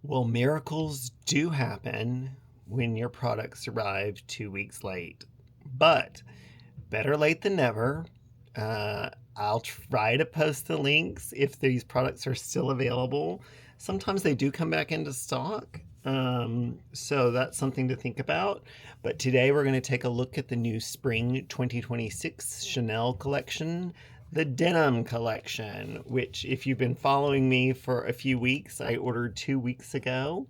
Well, miracles do happen when your products arrive 2 weeks late, but better late than never. I'll try to post the links if these products are still available. Sometimes they do come back into stock, so that's something to think about. But today we're going to take a look at the new Spring 2026 Chanel collection, the Denim collection, which, if you've been following me for a few weeks, I ordered 2 weeks ago.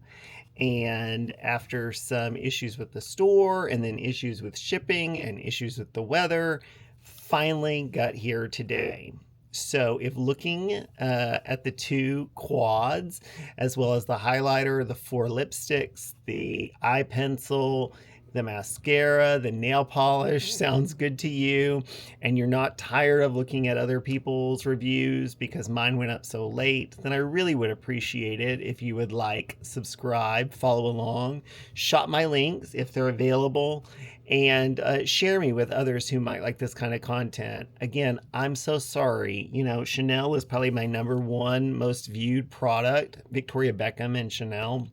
And after some issues with the store, and then issues with shipping, and issues with the weather, finally got here today. So, if looking at the two quads, as well as the highlighter, the four lipsticks, the eye pencil, the mascara, the nail polish sounds good to you, and you're not tired of looking at other people's reviews because mine went up so late, then I really would appreciate it if you would like, subscribe, follow along, shop my links if they're available, and share me with others who might like this kind of content. Again, I'm so sorry. Chanel is probably my number one most viewed product, Victoria Beckham and Chanel.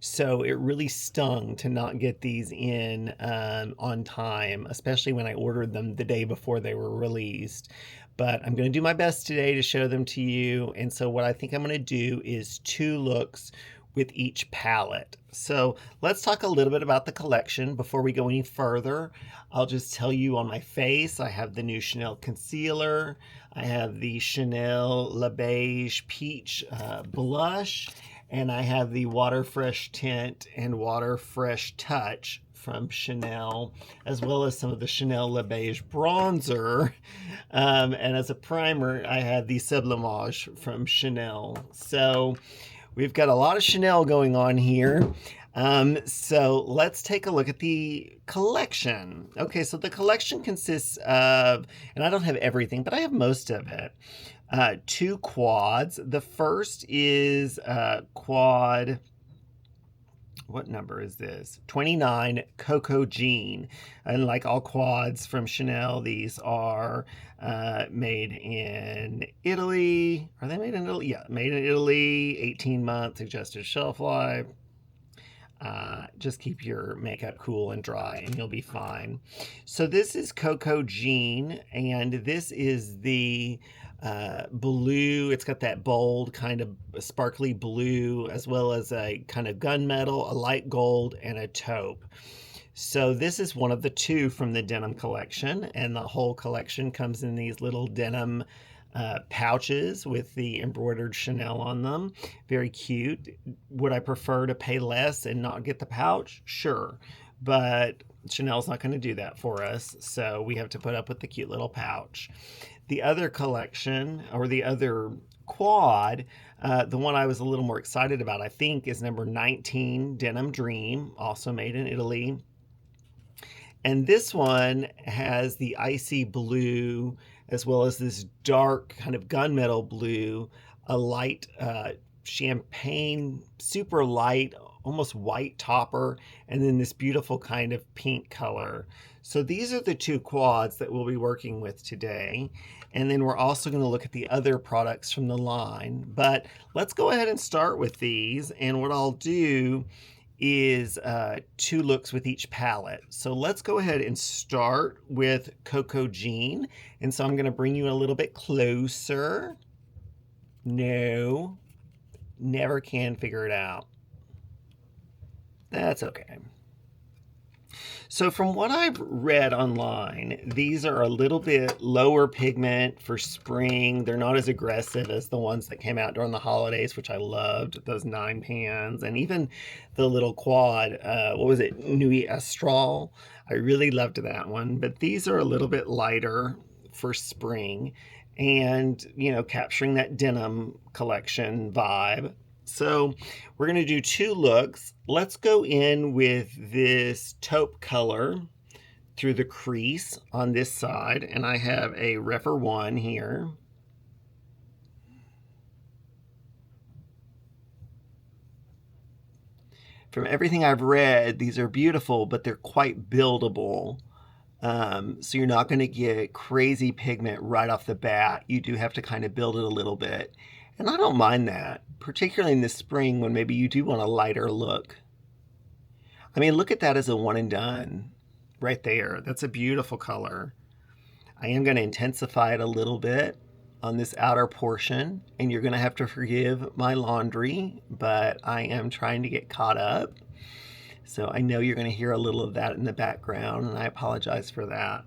So it really stung to not get these in on time, especially when I ordered them the day before they were released. But I'm going to do my best today to show them to you. And so what I think I'm going to do is 2 looks with each palette. So let's talk a little bit about the collection before we go any further. I'll just tell you, on my face, I have the new Chanel concealer. I have the Chanel Le Beige Peach blush. And I have the Water Fresh Tint and Water Fresh Touch from Chanel, as well as some of the Chanel Le Beige bronzer. And as a primer, I have the Sublimage from Chanel. So we've got a lot of Chanel going on here. So let's take a look at the collection. Okay, so the collection consists of, and I don't have everything, but I have most of it. 2 quads. The first is quad, what number is this? 29, Coco Jean. And like all quads from Chanel, these are made in Italy. Are they made in Italy? Yeah, made in Italy, 18-month suggested shelf life. Just keep your makeup cool and dry and you'll be fine. So this is Coco Jean, and this is the blue. It's got that bold kind of sparkly blue, as well as a kind of gunmetal, a light gold, and a taupe. So this is one of the 2 from the Denim collection, and the whole collection comes in these little denim pouches with the embroidered Chanel on them. Very cute. Would I prefer to pay less and not get the pouch? Sure. But Chanel's not going to do that for us, so we have to put up with the cute little pouch. The other collection, or the other quad, the one I was a little more excited about, I think, is number 19, Denim Dream, also made in Italy. And this one has the icy blue, as well as this dark kind of gunmetal blue, a light champagne, super light, almost white topper, and then this beautiful kind of pink color. So these are the 2 quads that we'll be working with today. And then we're also going to look at the other products from the line. But let's go ahead and start with these. And what I'll do is 2 looks with each palette. So let's go ahead and start with Coco Jean. And so I'm going to bring you a little bit closer. No, never can figure it out. That's okay. So from what I've read online, these are a little bit lower pigment for spring. They're not as aggressive as the ones that came out during the holidays, which I loved, those 9 pans, and even the little quad, what was it, Nuit Astral? I really loved that one, but these are a little bit lighter for spring and, capturing that denim collection vibe. So we're going to do 2 looks. Let's go in with this taupe color through the crease on this side. And I have a Refer 1 here. From everything I've read, these are beautiful, but they're quite buildable. So you're not going to get crazy pigment right off the bat. You do have to kind of build it a little bit. And I don't mind that, particularly in the spring when maybe you do want a lighter look. I mean, look at that as a one and done right there. That's a beautiful color. I am going to intensify it a little bit on this outer portion, and you're going to have to forgive my laundry, but I am trying to get caught up. So I know you're going to hear a little of that in the background, and I apologize for that.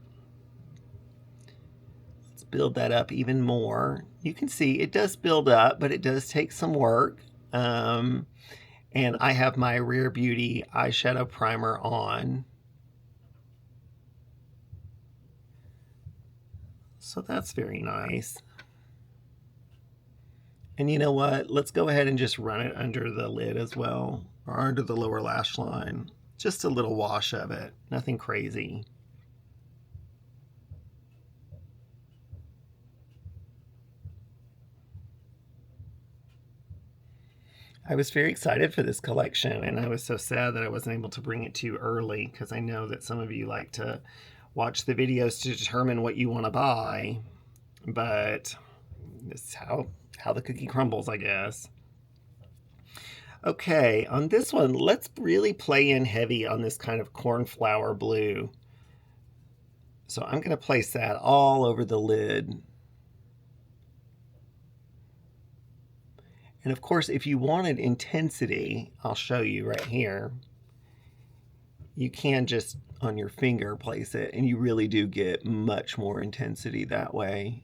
Let's build that up even more. You can see it does build up, but it does take some work. And I have my Rare Beauty eyeshadow primer on. So that's very nice. And you know what? Let's go ahead and just run it under the lid as well, or under the lower lash line. Just a little wash of it, nothing crazy. I was very excited for this collection, and I was so sad that I wasn't able to bring it to you early, because I know that some of you like to watch the videos to determine what you want to buy, but this is how the cookie crumbles, I guess. Okay, on this one, let's really play in heavy on this kind of cornflower blue. So I'm going to place that all over the lid. And of course, if you wanted intensity, I'll show you right here. You can just on your finger place it, and you really do get much more intensity that way.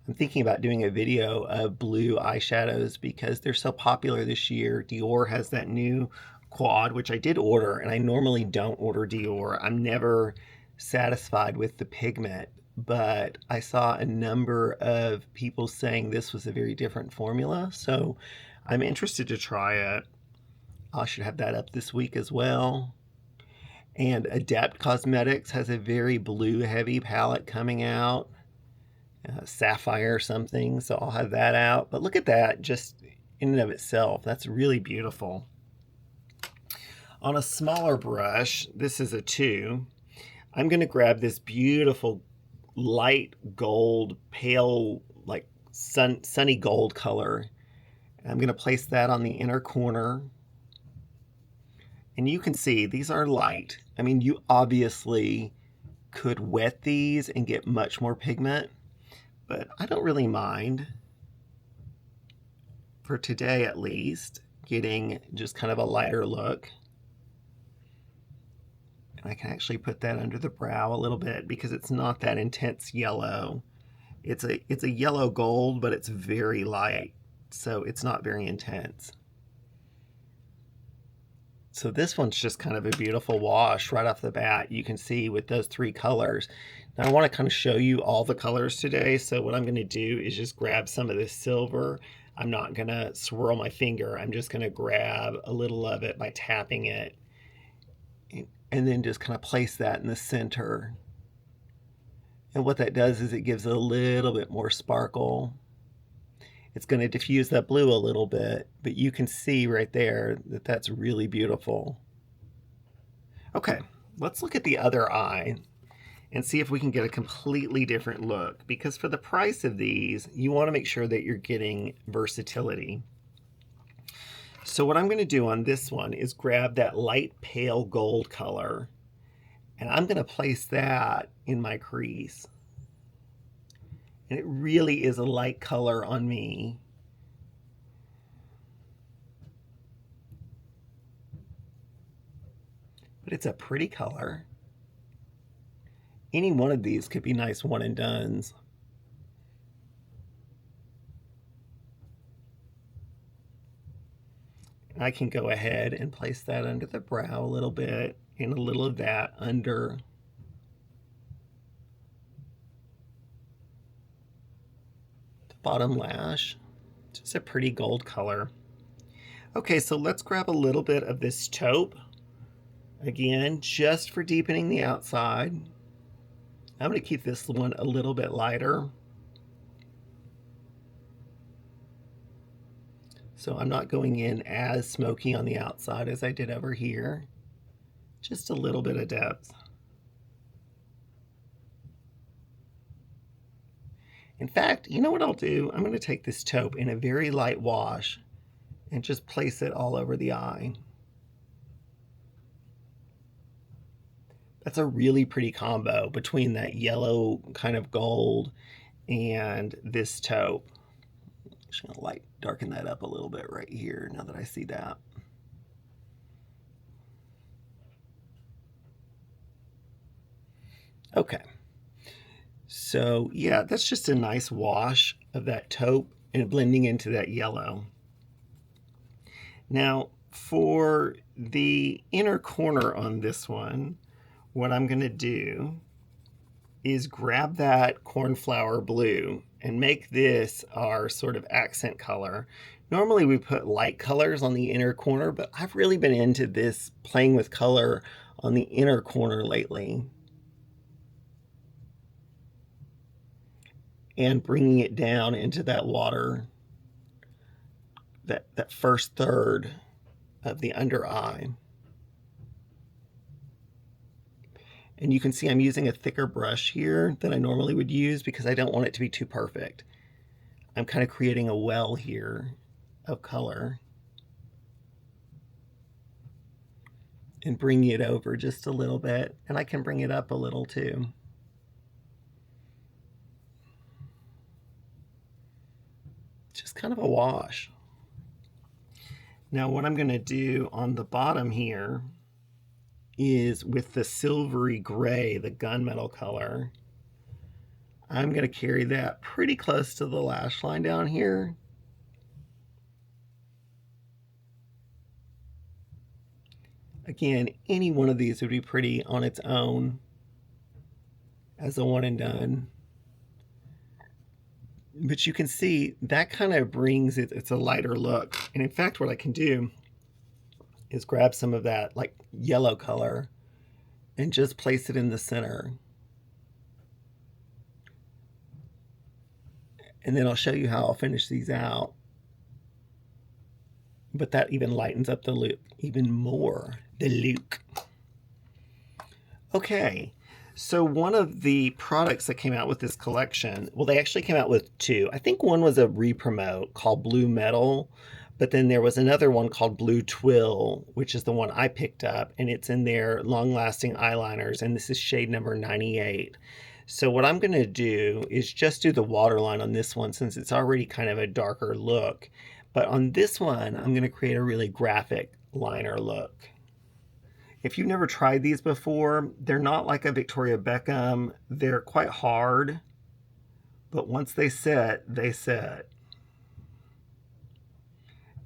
I'm thinking about doing a video of blue eyeshadows because they're so popular this year. Dior has that new quad, which I did order, and I normally don't order Dior. I'm never satisfied with the pigment, but I saw a number of people saying this was a very different formula, so I'm interested to try it. I should have that up this week as well. And Adept Cosmetics has a very blue heavy palette coming out. Sapphire something, so I'll have that out. But look at that, just in and of itself, that's really beautiful. On a smaller brush, this is a 2, I'm going to grab this beautiful light gold, pale, like sunny gold color. I'm going to place that on the inner corner. And you can see these are light. I mean, you obviously could wet these and get much more pigment, but I don't really mind, for today at least, getting just kind of a lighter look. And I can actually put that under the brow a little bit because it's not that intense yellow. It's a yellow gold, but it's very light, so it's not very intense. So this one's just kind of a beautiful wash right off the bat. You can see with those 3 colors. Now I want to kind of show you all the colors today. So what I'm going to do is just grab some of this silver. I'm not going to swirl my finger. I'm just going to grab a little of it by tapping it. And then just kind of place that in the center. And what that does is it gives it a little bit more sparkle. It's going to diffuse that blue a little bit, but you can see right there that that's really beautiful. Okay, let's look at the other eye and see if we can get a completely different look, because for the price of these, you want to make sure that you're getting versatility. So what I'm going to do on this one is grab that light pale gold color, and I'm going to place that in my crease. And it really is a light color on me. But it's a pretty color. Any one of these could be nice one and dones. And I can go ahead and place that under the brow a little bit, and a little of that under bottom lash. Just a pretty gold color. Okay, so let's grab a little bit of this taupe. Again, just for deepening the outside. I'm going to keep this one a little bit lighter. So I'm not going in as smoky on the outside as I did over here. Just a little bit of depth. In fact, you know what I'll do? I'm going to take this taupe in a very light wash and just place it all over the eye. That's a really pretty combo between that yellow kind of gold and this taupe. I'm just going to light darken that up a little bit right here now that I see that. Okay. So yeah, that's just a nice wash of that taupe and blending into that yellow. Now for the inner corner on this one, what I'm going to do is grab that cornflower blue and make this our sort of accent color. Normally we put light colors on the inner corner, but I've really been into this playing with color on the inner corner lately. And bringing it down into that water, that first third of the under eye. And you can see I'm using a thicker brush here than I normally would use because I don't want it to be too perfect. I'm kind of creating a well here of color and bringing it over just a little bit. And I can bring it up a little too. Just kind of a wash. Now what I'm going to do on the bottom here is with the silvery gray, the gunmetal color, I'm going to carry that pretty close to the lash line down here. Again, any one of these would be pretty on its own as a one and done. But you can see that kind of brings it, it's a lighter look. And in fact, what I can do is grab some of that like yellow color and just place it in the center. And then I'll show you how I'll finish these out. But that even lightens up the look even more. The look. Okay. So one of the products that came out with this collection, well, they actually came out with two. I think one was a re-promote called Blue Metal, but then there was another one called Blue Twill, which is the one I picked up, and it's in their long-lasting eyeliners, and this is shade number 98. So what I'm going to do is just do the waterline on this one since it's already kind of a darker look. But on this one, I'm going to create a really graphic liner look. If you've never tried these before, they're not like a Victoria Beckham. They're quite hard, but once they set, they set.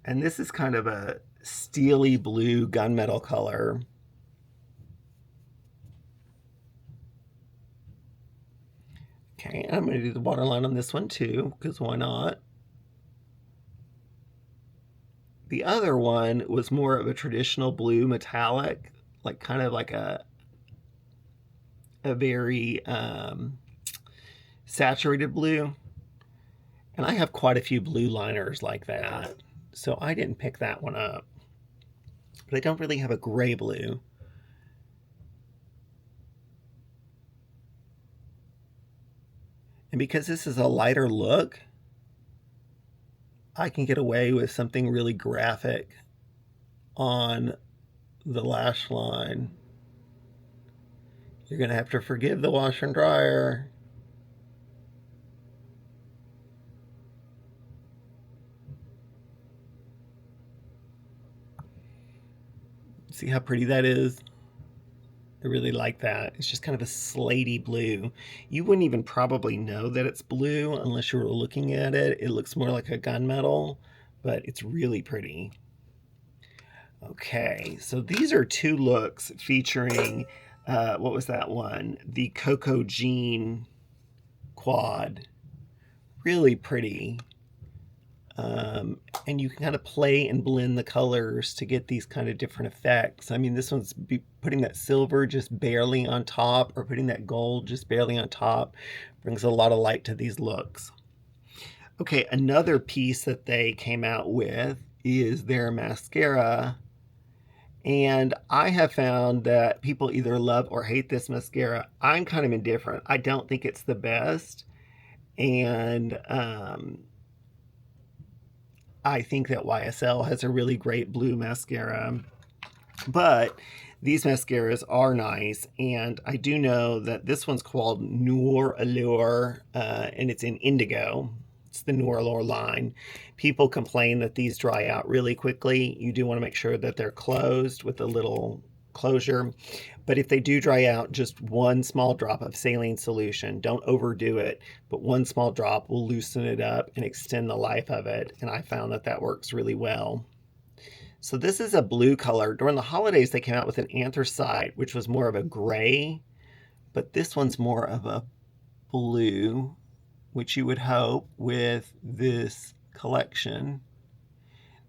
And this is kind of a steely blue gunmetal color. Okay, I'm going to do the waterline on this one too, because why not? The other one was more of a traditional blue metallic, like kind of like a very saturated blue. And I have quite a few blue liners like that, so I didn't pick that one up. But I don't really have a gray blue. And because this is a lighter look, I can get away with something really graphic on the lash line. You're going to have to forgive the washer and dryer. See how pretty that is? I really like that. It's just kind of a slatey blue. You wouldn't even probably know that it's blue unless you were looking at it. It looks more like a gunmetal, but it's really pretty. Okay, so these are two looks featuring, what was that one? The Coco Jean quad. Really pretty. And you can kind of play and blend the colors to get these kind of different effects. I mean, this one's putting that silver just barely on top or putting that gold just barely on top. Brings a lot of light to these looks. Okay, another piece that they came out with is their mascara. And I have found that people either love or hate this mascara. I'm kind of indifferent. I don't think it's the best. And I think that YSL has a really great blue mascara. But these mascaras are nice, and I do know that this one's called Noir Allure, and it's in indigo. It's the Noir Allure line. People complain that these dry out really quickly. You do want to make sure that they're closed with a little closure. But if they do dry out, just one small drop of saline solution. Don't overdo it, but one small drop will loosen it up and extend the life of it. And I found that that works really well. So this is a blue color. During the holidays, they came out with an anthracite, which was more of a gray, but this one's more of a blue, which you would hope with this collection.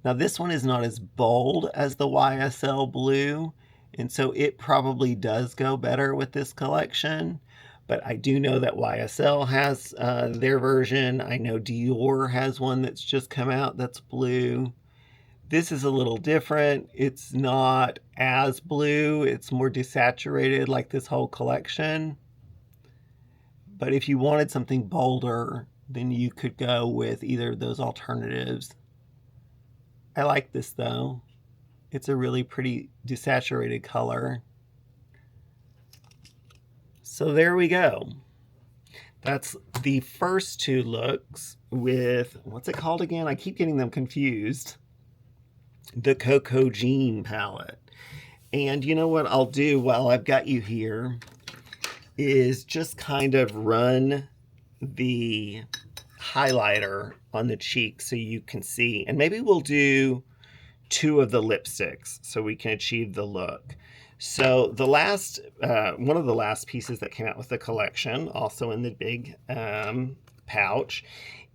Now this one is not as bold as the YSL blue, and so it probably does go better with this collection. But I do know that YSL has their version. I know Dior has one that's just come out that's blue. This is a little different. It's not as blue. It's more desaturated like this whole collection. But if you wanted something bolder, then you could go with either of those alternatives. I like this though. It's a really pretty desaturated color. So there we go. That's the first two looks with, what's it called again? I keep getting them confused. The Coco Jean palette. And you know what I'll do while I've got you here is just kind of run the highlighter on the cheek so you can see. And maybe we'll do two of the lipsticks so we can achieve the look. So the last, one of the last pieces that came out with the collection, also in the big pouch,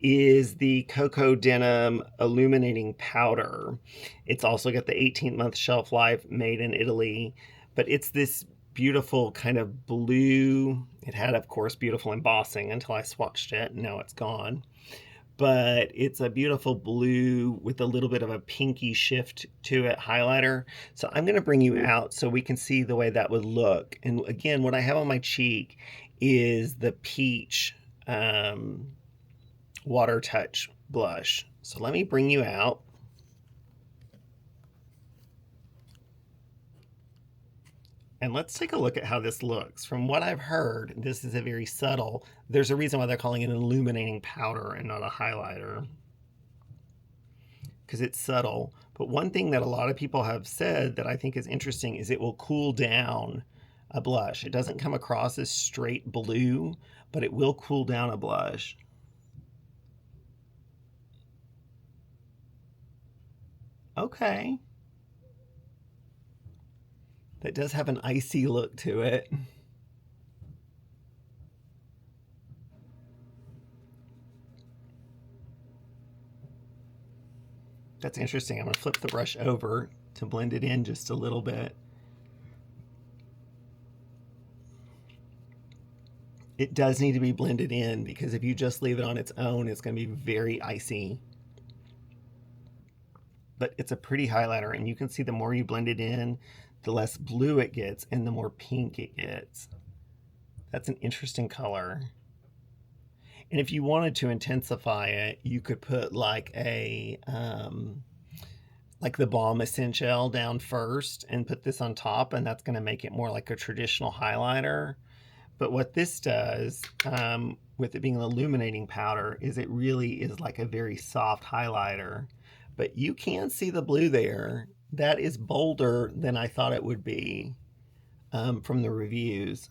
is the Coco Denim Illuminating Powder. It's also got the 18-month shelf life, made in Italy, but it's this beautiful kind of blue. It had, of course, beautiful embossing until I swatched it, and now it's gone. But it's a beautiful blue with a little bit of a pinky shift to it, highlighter. So I'm gonna bring you out so we can see the way that would look. And again, what I have on my cheek is the peach Water Touch blush. So let me bring you out. And let's take a look at how this looks. From what I've heard, this is a very subtle, there's a reason why they're calling it an illuminating powder and not a highlighter, because it's subtle. But one thing that a lot of people have said that I think is interesting is it will cool down a blush. It doesn't come across as straight blue, but it will cool down a blush. Okay. That does have an icy look to it. That's interesting. I'm going to flip the brush over to blend it in just a little bit. It does need to be blended in because if you just leave it on its own, it's going to be very icy. But it's a pretty highlighter, and you can see the more you blend it in, the less blue it gets and the more pink it gets. That's an interesting color. And if you wanted to intensify it, you could put like a like the Balm Essential down first and put this on top, and that's going to make it more like a traditional highlighter. But what this does, with it being an illuminating powder, is it really is like a very soft highlighter. But you can see the blue there. That is bolder than I thought it would be from the reviews.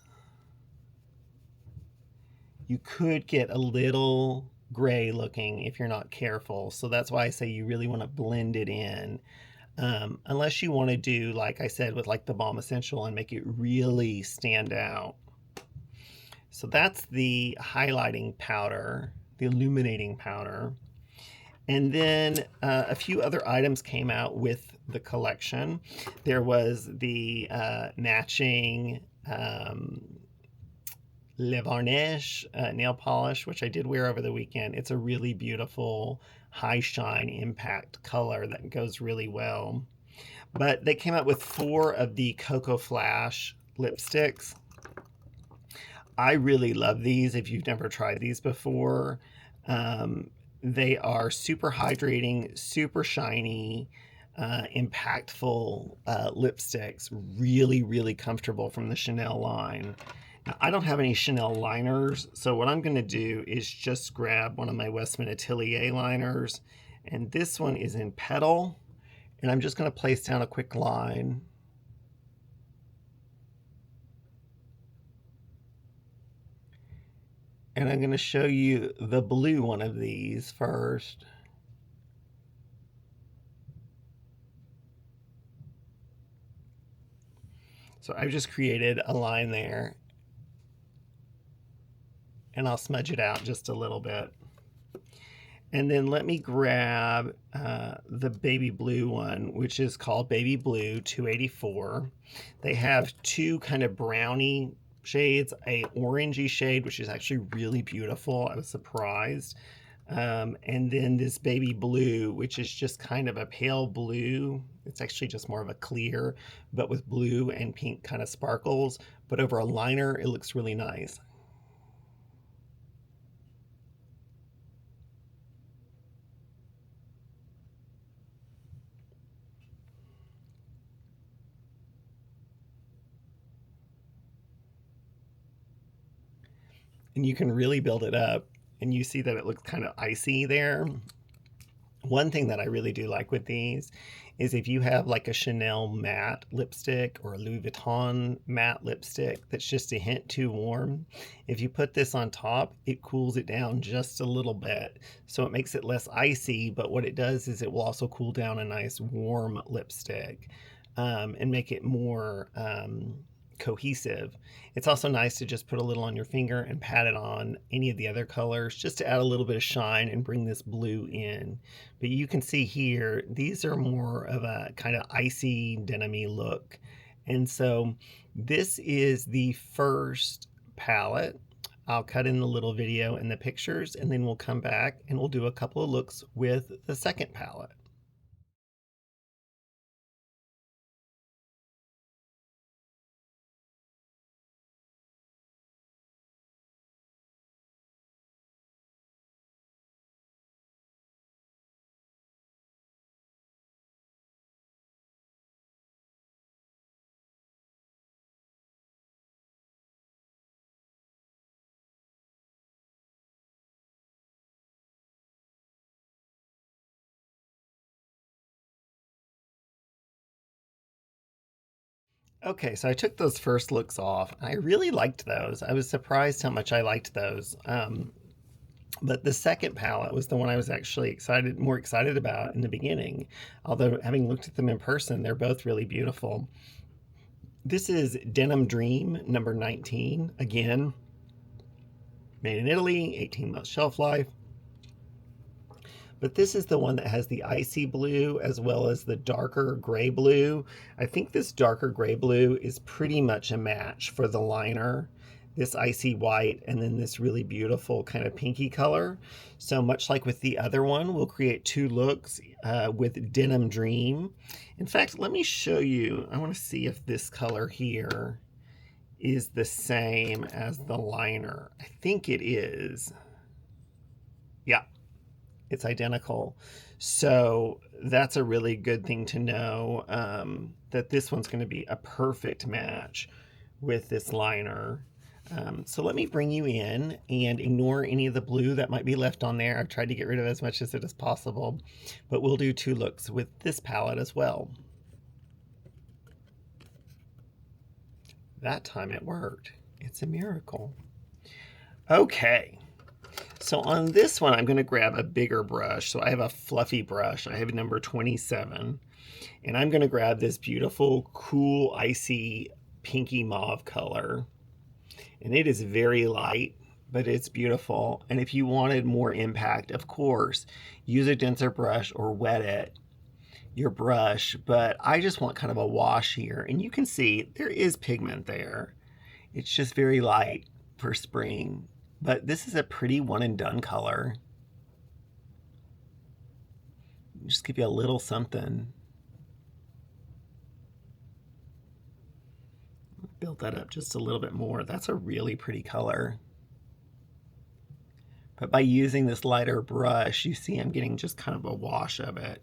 You could get a little gray looking if you're not careful. So that's why I say you really want to blend it in. Unless you want to do, like I said, with like the Balm Essential and make it really stand out. So that's the highlighting powder, the illuminating powder. And then a few other items came out with the collection. There was the matching Le Varnish nail polish, which I did wear over the weekend. It's a really beautiful high shine impact color that goes really well. But they came out with 4 of the Coco Flash lipsticks. I really love these if you've never tried these before. Um, they are super hydrating, super shiny, impactful lipsticks. Really, really comfortable from the Chanel line. Now, I don't have any Chanel liners, so what I'm going to do is just grab one of my Westman Atelier liners, and this one is in Petal, and I'm just going to place down a quick line. And I'm going to show you the blue one of these first. So I've just created a line there, and I'll smudge it out just a little bit. And then let me grab the baby blue one, which is called Baby Blue 284. They have two kind of brownie shades, a orangey shade, which is actually really beautiful. I was surprised. And then this baby blue, which is just kind of a pale blue. It's actually just more of a clear, but with blue and pink kind of sparkles. But over a liner, it looks really nice. And you can really build it up, and you see that it looks kind of icy there. One thing that I really do like with these is if you have like a Chanel matte lipstick or a Louis Vuitton matte lipstick that's just a hint too warm, if you put this on top, it cools it down just a little bit. So it makes it less icy, but what it does is it will also cool down a nice warm lipstick and make it more cohesive. It's also nice to just put a little on your finger and pat it on any of the other colors just to add a little bit of shine and bring this blue in. But you can see here, these are more of a kind of icy denim-y look. And so this is the first palette. I'll cut in the little video and the pictures, and then we'll come back and we'll do a couple of looks with the second palette. Okay, so I took those first looks off. I really liked those. I was surprised how much I liked those. But the second palette was the one I was actually more excited about in the beginning. Although having looked at them in person, they're both really beautiful. This is Denim Dream number 19. Again, made in Italy, 18 months shelf life. But this is the one that has the icy blue as well as the darker gray blue. I think this darker gray blue is pretty much a match for the liner, this icy white, and then this really beautiful kind of pinky color. So much like with the other one, we'll create two looks with Denim Dream. In fact, let me show you. I want to see if this color here is the same as the liner. I think it is. Yeah, it's identical. So that's a really good thing to know, that this one's going to be a perfect match with this liner. So let me bring you in and ignore any of the blue that might be left on there. I've tried to get rid of as much of it as possible, but we'll do two looks with this palette as well. That time it worked. It's a miracle. Okay. So on this one, I'm going to grab a bigger brush. So I have a fluffy brush. I have number 27. And I'm going to grab this beautiful, cool, icy, pinky mauve color. And it is very light, but it's beautiful. And if you wanted more impact, of course, use a denser brush or wet it, your brush. But I just want kind of a wash here. And you can see there is pigment there. It's just very light for spring. But this is a pretty one and done color. Just give you a little something. build that up just a little bit more. That's a really pretty color. But by using this lighter brush, you see I'm getting just kind of a wash of it.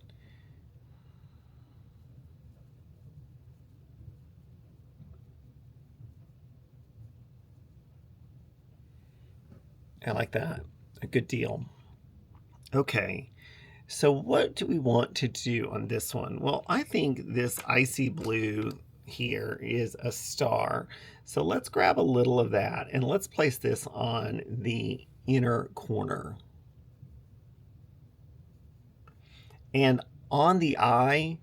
I like that. A good deal. Okay, so what do we want to do on this one? Well, I think this icy blue here is a star. So let's grab a little of that and let's place this on the inner corner. And on the eye,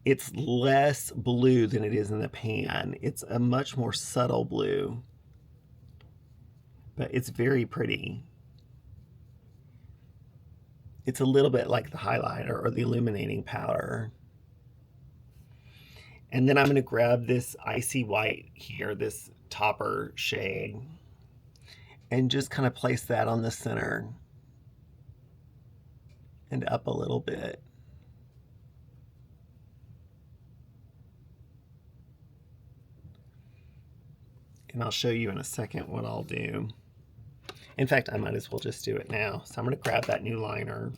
it's less blue than it is in the pan. It's a much more subtle blue, but it's very pretty. It's a little bit like the highlighter or the illuminating powder. And then I'm going to grab this icy white here, this topper shade, and just kind of place that on the center and up a little bit. And I'll show you in a second what I'll do. In fact, I might as well just do it now. So I'm going to grab that new liner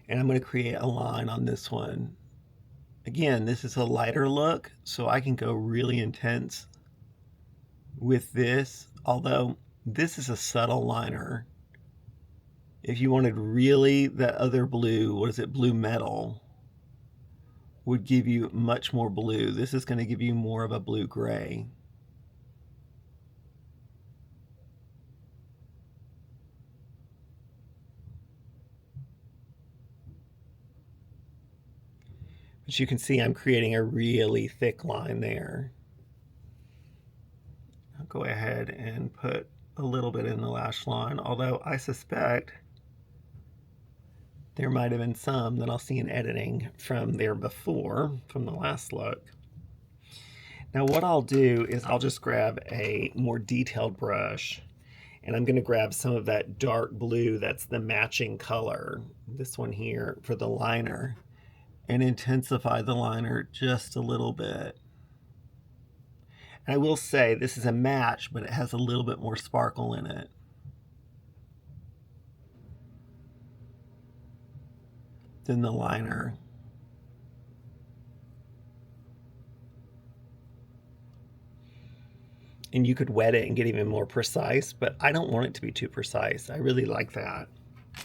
and I'm going to create a line on this one. Again, this is a lighter look, so I can go really intense with this, although this is a subtle liner. If you wanted really that other blue, what is it, blue metal, would give you much more blue. This is going to give you more of a blue gray. But you can see I'm creating a really thick line there. I'll go ahead and put a little bit in the lash line, although I suspect there might have been some that I'll see in editing from there before, from the last look. Now what I'll do is I'll just grab a more detailed brush and I'm going to grab some of that dark blue that's the matching color, this one here, for the liner, and intensify the liner just a little bit. And I will say this is a match, but it has a little bit more sparkle in it. Than the liner. And you could wet it and get even more precise, but I don't want it to be too precise. I really like that.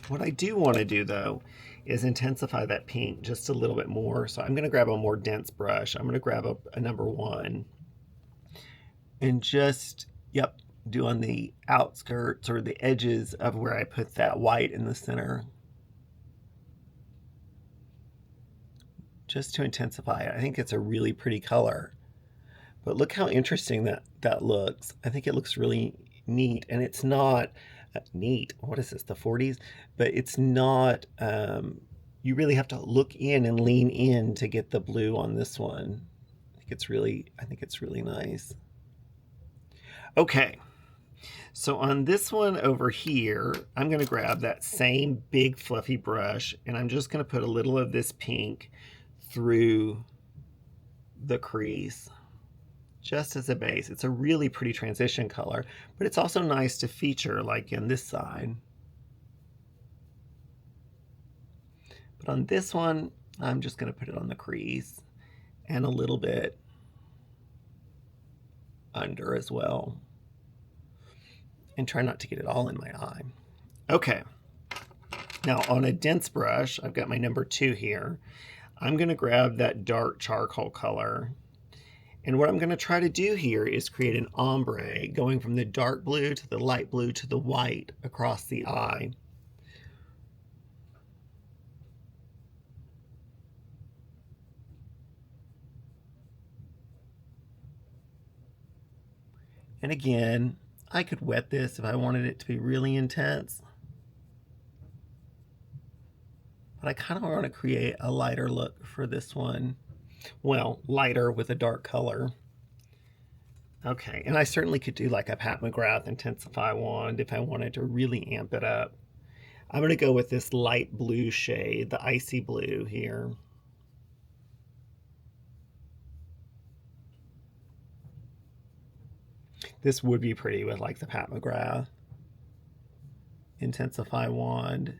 What I do want to do though is intensify that pink just a little bit more. So I'm going to grab a more dense brush. I'm going to grab a number 1 and just, do on the outskirts or the edges of where I put that white in the center. Just to intensify it. I think it's a really pretty color. But look how interesting that looks. I think it looks really neat. And it's not neat. What is this, the 40s? But it's not, you really have to look in and lean in to get the blue on this one. I think it's really nice. Okay. So on this one over here, I'm going to grab that same big fluffy brush and I'm just going to put a little of this pink through the crease just as a base. It's a really pretty transition color, but it's also nice to feature like in this side. But on this one, I'm just going to put it on the crease and a little bit under as well. And try not to get it all in my eye. Okay. Now on a dense brush, I've got my number 2 here. I'm going to grab that dark charcoal color. And what I'm going to try to do here is create an ombre going from the dark blue to the light blue to the white across the eye. And again, I could wet this if I wanted it to be really intense. But I kind of want to create a lighter look for this one. Well, lighter with a dark color. Okay, and I certainly could do like a Pat McGrath Intensify wand if I wanted to really amp it up. I'm going to go with this light blue shade, the icy blue here. This would be pretty with like the Pat McGrath Intensify wand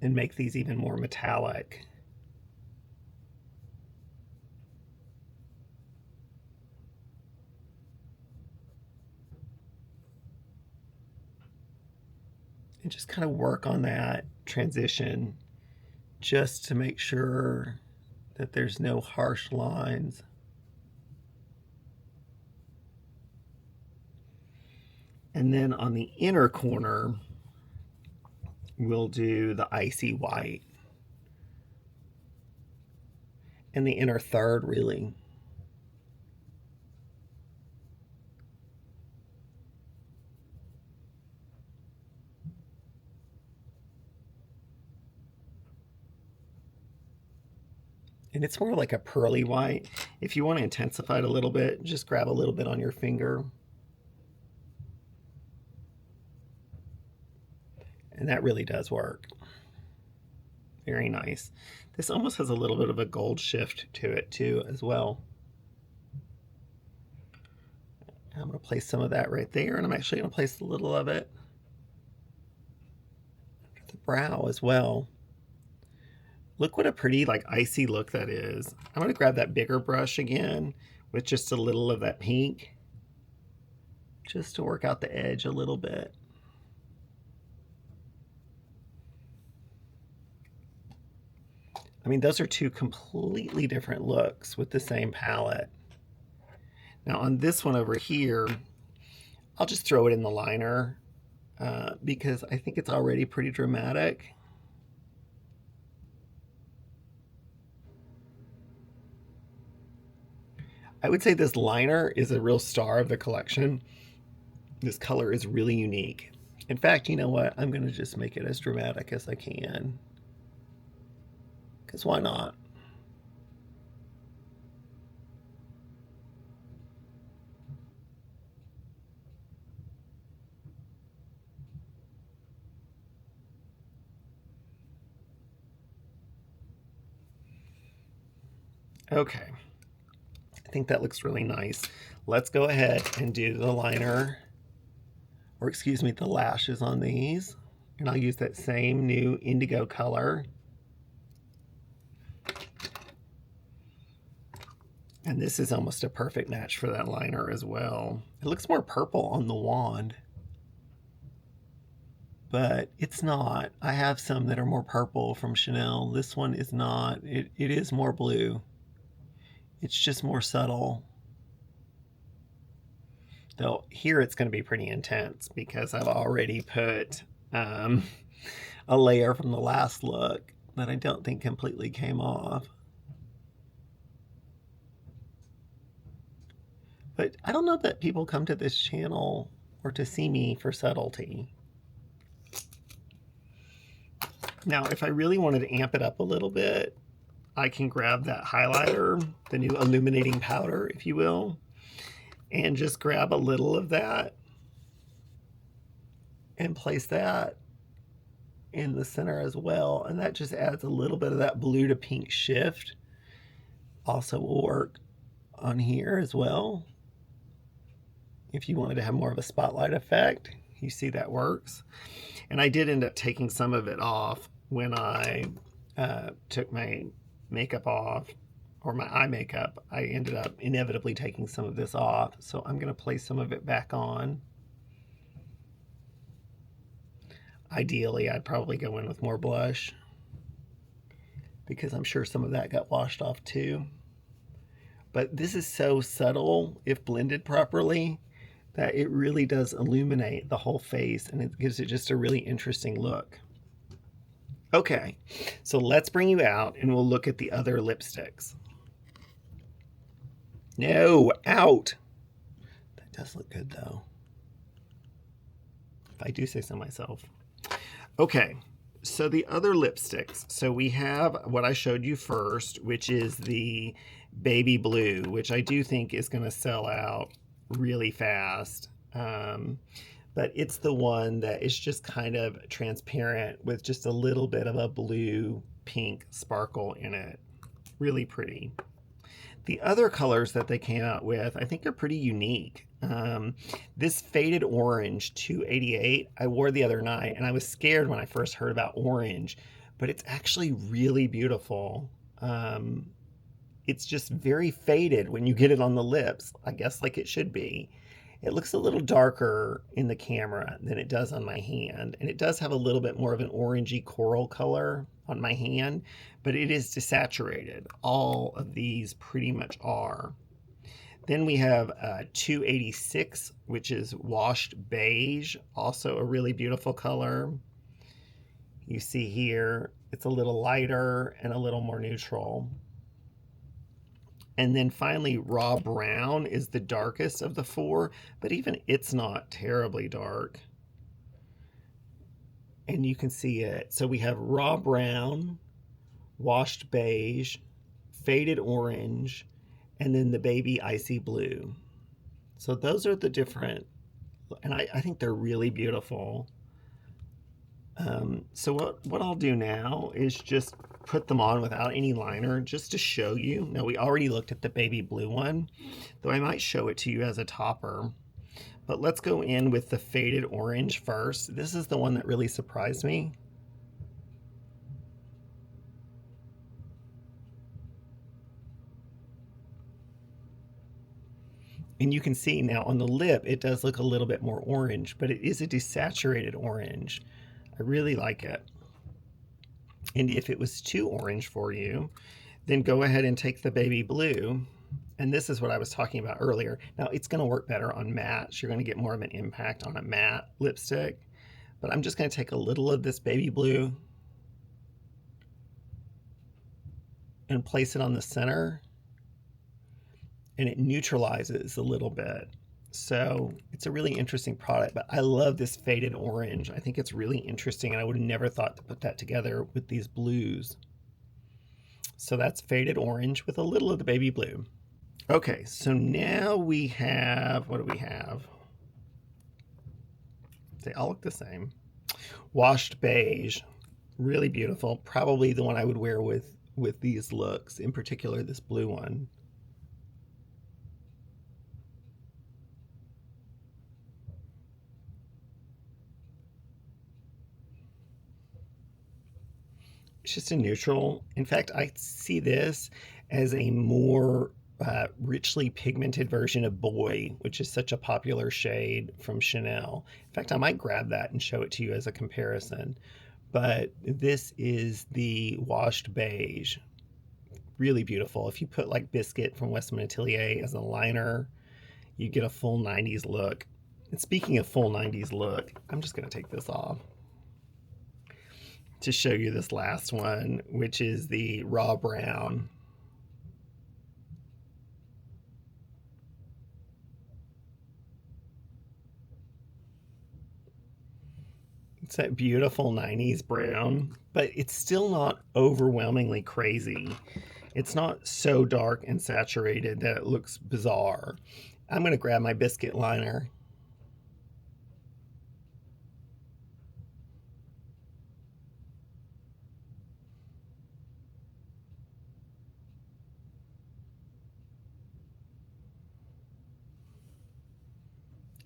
and make these even more metallic. And just kind of work on that transition just to make sure that there's no harsh lines. And then on the inner corner, we'll do the icy white. And the inner third, really. And it's more like a pearly white. If you want to intensify it a little bit, just grab a little bit on your finger. And that really does work. Very nice. This almost has a little bit of a gold shift to it too as well. I'm going to place some of that right there, and I'm actually going to place a little of it under the brow as well. Look what a pretty like icy look that is. I'm going to grab that bigger brush again with just a little of that pink just to work out the edge a little bit. I mean, those are two completely different looks with the same palette. Now on this one over here, I'll just throw it in the liner because I think it's already pretty dramatic. I would say this liner is a real star of the collection. This color is really unique. In fact, you know what? I'm going to just make it as dramatic as I can. Because why not? Okay. I think that looks really nice. Let's go ahead and do the liner, or excuse me, the lashes on these. And I'll use that same new indigo color. And this is almost a perfect match for that liner as well. It looks more purple on the wand, but it's not. I have some that are more purple from Chanel. This one is not. It is more blue. It's just more subtle. Though here it's going to be pretty intense because I've already put a layer from the last look that I don't think completely came off. But I don't know that people come to this channel or to see me for subtlety. Now, if I really wanted to amp it up a little bit, I can grab that highlighter, the new illuminating powder, if you will, and just grab a little of that and place that in the center as well. And that just adds a little bit of that blue to pink shift. Also will work on here as well. If you wanted to have more of a spotlight effect, you see that works. And I did end up taking some of it off when I took my makeup off, or my eye makeup. I ended up inevitably taking some of this off. So I'm going to place some of it back on. Ideally, I'd probably go in with more blush because I'm sure some of that got washed off too. But this is so subtle if blended properly that it really does illuminate the whole face, and it gives it just a really interesting look. Okay, so let's bring you out and we'll look at the other lipsticks. No, out. That does look good though, if I do say so myself. Okay, so the other lipsticks. So we have what I showed you first, which is the baby blue, which I do think is going to sell out really fast. But it's the one that is just kind of transparent with just a little bit of a blue pink sparkle in it. Really pretty. The other colors that they came out with, I think are pretty unique. This faded orange 288, I wore the other night, and I was scared when I first heard about orange, but it's actually really beautiful. It's just very faded when you get it on the lips, I guess like it should be. It looks a little darker in the camera than it does on my hand, and it does have a little bit more of an orangey coral color on my hand, but it is desaturated. All of these pretty much are. Then we have 286, which is washed beige, also a really beautiful color. You see here, it's a little lighter and a little more neutral. And then finally, raw brown is the darkest of the four, but even it's not terribly dark. And you can see it. So we have raw brown, washed beige, faded orange, and then the baby icy blue. So those are the different, and I think they're really beautiful. So what I'll do now is just put them on without any liner just to show you. Now we already looked at the baby blue one, though I might show it to you as a topper. But let's go in with the faded orange first. This is the one that really surprised me. And you can see now on the lip, it does look a little bit more orange, but it is a desaturated orange. I really like it. And if it was too orange for you, then go ahead and take the baby blue. And this is what I was talking about earlier. Now it's going to work better on mattes. You're going to get more of an impact on a matte lipstick. But I'm just going to take a little of this baby blue and place it on the center. And it neutralizes a little bit. So it's a really interesting product, but I love this faded orange. I think it's really interesting, and I would have never thought to put that together with these blues. So that's faded orange with a little of the baby blue. Okay, so now we have, what do we have? They all look the same. Washed beige, really beautiful. Probably the one I would wear with these looks, in particular this blue one. It's just a neutral. In fact, I see this as a more richly pigmented version of Boy, which is such a popular shade from Chanel. In fact, I might grab that and show it to you as a comparison. But this is the washed beige. Really beautiful. If you put like Biscuit from Westman Atelier as a liner, you get a full 90s look. And speaking of full 90s look, I'm just going to take this off to show you this last one, which is the raw brown. It's that beautiful 90s brown, but it's still not overwhelmingly crazy. It's not so dark and saturated that it looks bizarre. I'm going to grab my Biscuit liner.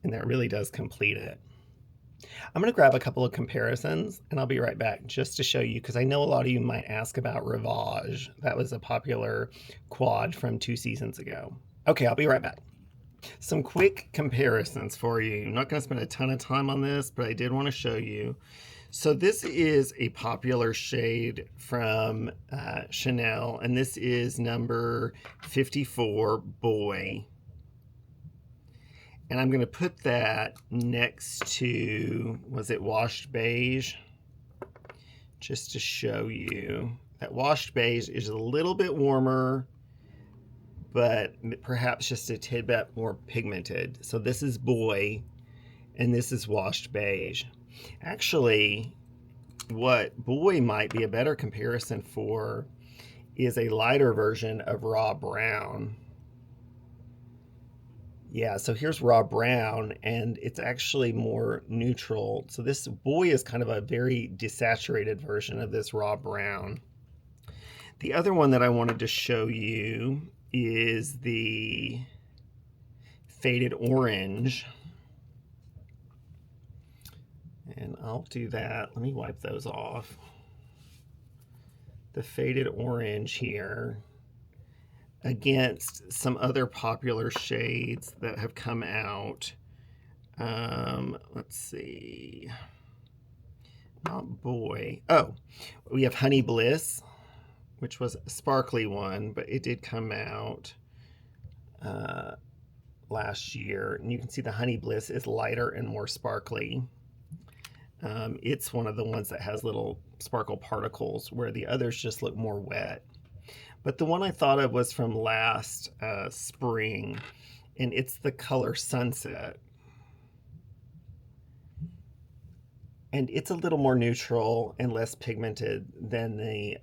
And that really does complete it. I'm going to grab a couple of comparisons and I'll be right back just to show you, because I know a lot of you might ask about Rivage. That was a popular quad from 2 seasons ago. Okay, I'll be right back. Some quick comparisons for you. I'm not going to spend a ton of time on this, but I did want to show you. So this is a popular shade from Chanel, and this is number 54, Boy. And I'm going to put that next to, was it washed beige? Just to show you. That washed beige is a little bit warmer, but perhaps just a tidbit more pigmented. So this is Boy, and this is washed beige. Actually, what Boy might be a better comparison for is a lighter version of raw brown. Yeah, so here's raw brown, and it's actually more neutral. So this Boy is kind of a very desaturated version of this raw brown. The other one that I wanted to show you is the Faded Orange. And I'll do that. Let me wipe those off. The Faded Orange here against some other popular shades that have come out. Let's see. Not Boy. Oh, we have Honey Bliss, which was a sparkly one, but it did come out last year. And you can see the Honey Bliss is lighter and more sparkly. It's one of the ones that has little sparkle particles, where the others just look more wet. But the one I thought of was from last spring, and it's the color Sunset. And it's a little more neutral and less pigmented than the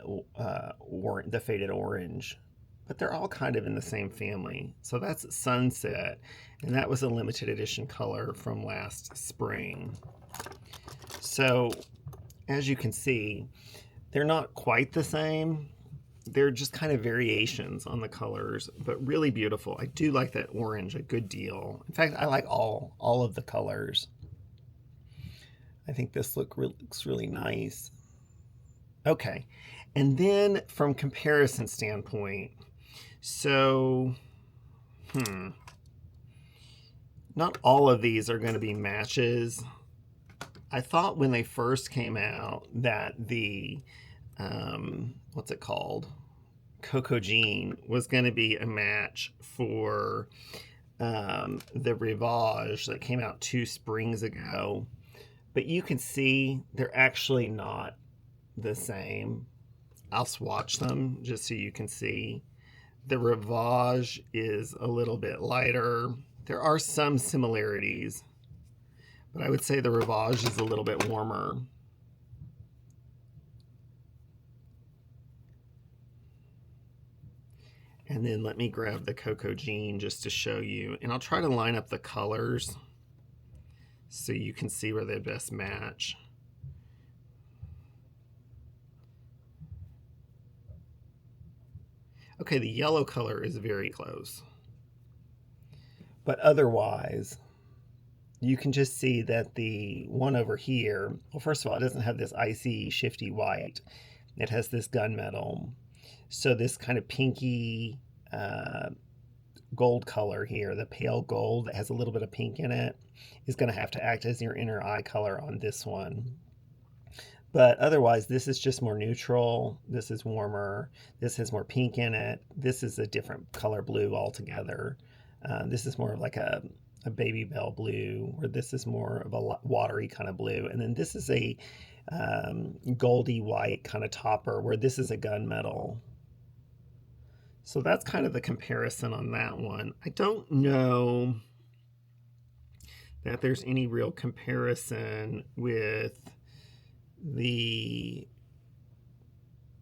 Faded Orange. But they're all kind of in the same family. So that's Sunset, and that was a limited edition color from last spring. So, as you can see, they're not quite the same. They're just kind of variations on the colors, but really beautiful. I do like that orange a good deal. In fact, I like all of the colors. I think this looks really nice. Okay, and then from comparison standpoint, so, not all of these are going to be matches. I thought when they first came out that the, what's it called? Coco Jean was going to be a match for the Rivage that came out 2 springs ago. But you can see they're actually not the same. I'll swatch them just so you can see. The Rivage is a little bit lighter. There are some similarities, but I would say the Rivage is a little bit warmer. And then let me grab the Coco Jean just to show you. And I'll try to line up the colors so you can see where they best match. Okay, the yellow color is very close. But otherwise, you can just see that the one over here, well, first of all, it doesn't have this icy, shifty white. It has this gunmetal. So this kind of pinky gold color here, the pale gold that has a little bit of pink in it, is going to have to act as your inner eye color on this one. But otherwise, this is just more neutral. This is warmer. This has more pink in it. This is a different color blue altogether. This is more of like a baby bell blue, or this is more of a watery kind of blue. And then this is a goldy white kind of topper, where this is a gunmetal. So that's kind of the comparison on that one. I don't know that there's any real comparison with the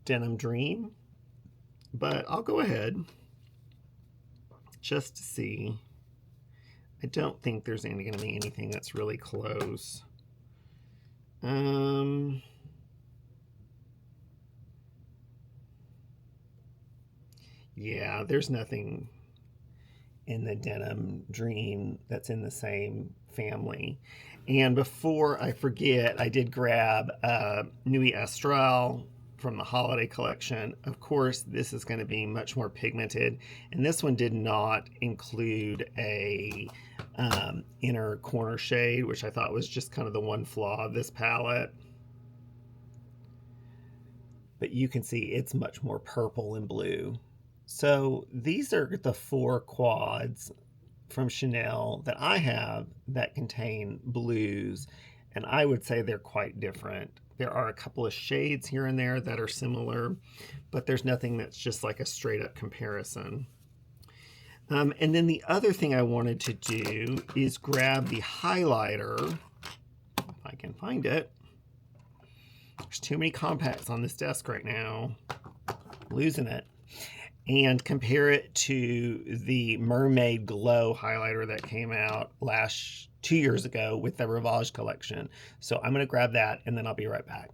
Denim Dream, but I'll go ahead just to see. I don't think there's going to be anything that's really close. Yeah, there's nothing in the Denim Dream that's in the same family. And before I forget, I did grab Nuit Astral from the holiday collection. Of course, this is going to be much more pigmented, and this one did not include a inner corner shade, which I thought was just kind of the one flaw of this palette. But you can see it's much more purple and blue. So these are the 4 quads from Chanel that I have that contain blues, and I would say they're quite different. There are a couple of shades here and there that are similar, but there's nothing that's just like a straight up comparison. And then the other thing I wanted to do is grab the highlighter, if I can find it. There's too many compacts on this desk right now. Losing it. And compare it to the Mermaid Glow highlighter that came out 2 years ago with the Rivage collection. So I'm going to grab that and then I'll be right back.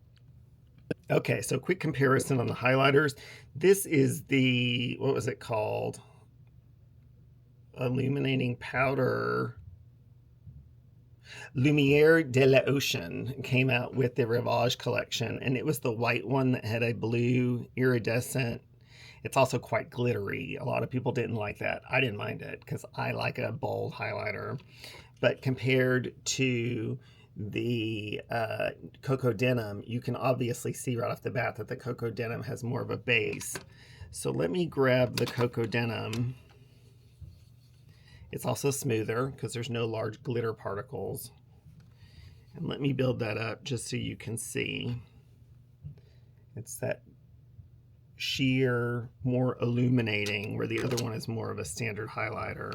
Okay, so quick comparison on the highlighters. This is the, what was it called? illuminating powder. Lumiere de l'Ocean came out with the Rivage collection, and it was the white one that had a blue iridescent. It's also quite glittery. A lot of people didn't like that. I didn't mind it because I like a bold highlighter. But compared to the Coco Denim, you can obviously see right off the bat that the Coco Denim has more of a base. So let me grab the Coco Denim. It's also smoother because there's no large glitter particles. And let me build that up just so you can see. It's that sheer, more illuminating, where the other one is more of a standard highlighter.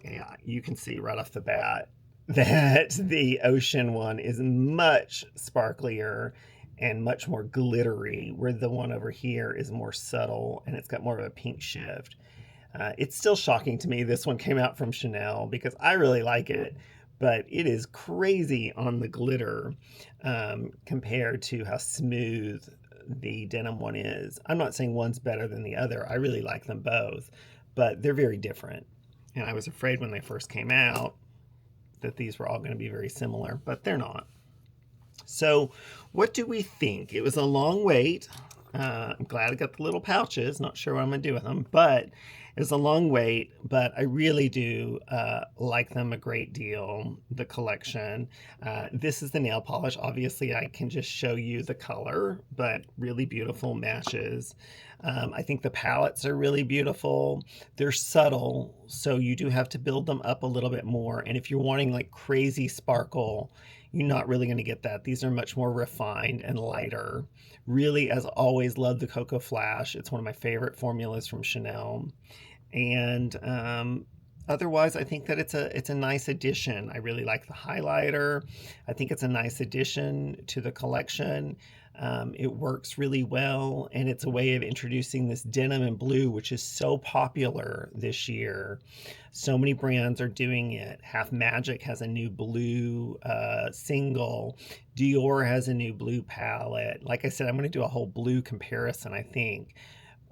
Yeah, you can see right off the bat that the Ocean one is much sparklier and much more glittery, where the one over here is more subtle and it's got more of a pink shift. It's still shocking to me this one came out from Chanel because I really like it, but it is crazy on the glitter compared to how smooth the denim one is. I'm not saying one's better than the other. I really like them both, but they're very different. And I was afraid when they first came out that these were all going to be very similar, but they're not. So what do we think? It was a long wait. I'm glad I got the little pouches. Not sure what I'm going to do with them, but it was a long wait. But I really do like them a great deal, the collection. This is the nail polish. Obviously, I can just show you the color, but really beautiful matches. I think the palettes are really beautiful. They're subtle, so you do have to build them up a little bit more. And if you're wanting like crazy sparkle, you're not really going to get that. These are much more refined and lighter. Really, as always, love the Coco Flash. It's one of my favorite formulas from Chanel. And otherwise, I think that it's a nice addition. I really like the highlighter. I think it's a nice addition to the collection. It works really well, and it's a way of introducing this denim in blue, which is so popular this year. So many brands are doing it. Half Magic has a new blue single. Dior has a new blue palette. Like I said, I'm going to do a whole blue comparison, I think.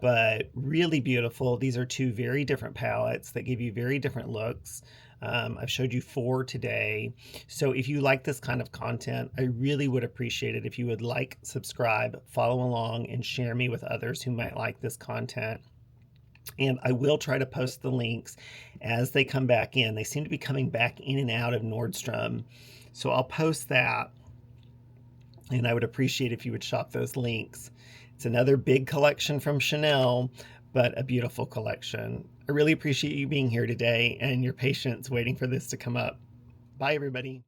But really beautiful. These are two very different palettes that give you very different looks. I've showed you 4 today. So if you like this kind of content, I really would appreciate it if you would like, subscribe, follow along, and share me with others who might like this content. And I will try to post the links as they come back in. They seem to be coming back in and out of Nordstrom. So I'll post that. And I would appreciate if you would shop those links. It's another big collection from Chanel, but a beautiful collection. I really appreciate you being here today and your patience waiting for this to come up. Bye, everybody.